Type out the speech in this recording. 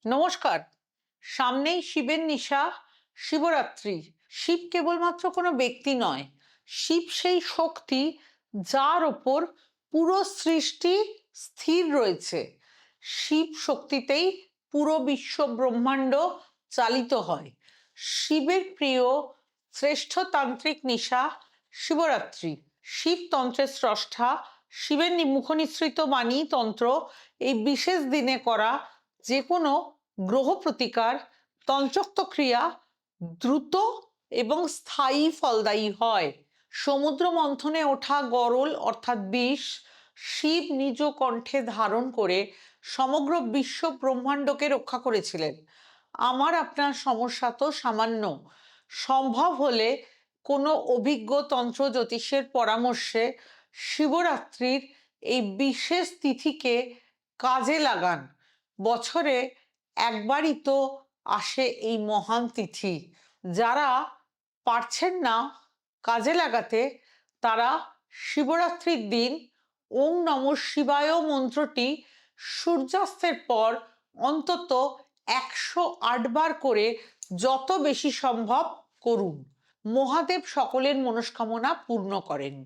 নমস্কার। সামনেই শিবের নিশা, শিবরাত্রি। শিব কেবলমাত্র কোনো ব্যক্তি নয়, শিব সেই শক্তি যার ওপর পুরো সৃষ্টি স্থির রয়েছে। শিব শক্তিতেই পুরো বিশ্ব ব্রহ্মাণ্ড চালিত হয়। শিবের প্রিয় শ্রেষ্ঠ তান্ত্রিক নিশা শিবরাত্রি। শিব তন্ত্রের স্রষ্টা শিবের মুখনিসৃত বাণী তন্ত্র এই বিশেষ দিনে করা যে কোনো গ্রহ প্রতিকার তন্ত্রোক্ত ক্রিয়া দ্রুত এবং স্থায়ী ফলদায়ী হয়। সমুদ্র মন্থনে ওঠা গরল অর্থাৎ বিষ শিব নিজ কণ্ঠে ধারণ করে সমগ্র বিশ্ব ব্রহ্মাণ্ডকে রক্ষা করেছিলেন। আমার আপনার সমস্যা তো সামান্য। সম্ভব হলে কোনো অভিজ্ঞ তন্ত্র জ্যোতিষের পরামর্শে শিবরাত্রির এই বিশেষ তিথিকে কাজে লাগান। বছরে একবারই তো আসে এই মহান তিথি। যারা পারছেন না কাজে লাগাতে, তারা শিবরাত্রির দিন ওম নমঃ শিবায় মন্ত্রটি সূর্যাস্তের পর অন্তত 108 বার করে যত বেশি সম্ভব করুন। মহাদেব সকলের মনস্কামনা পূর্ণ করেন।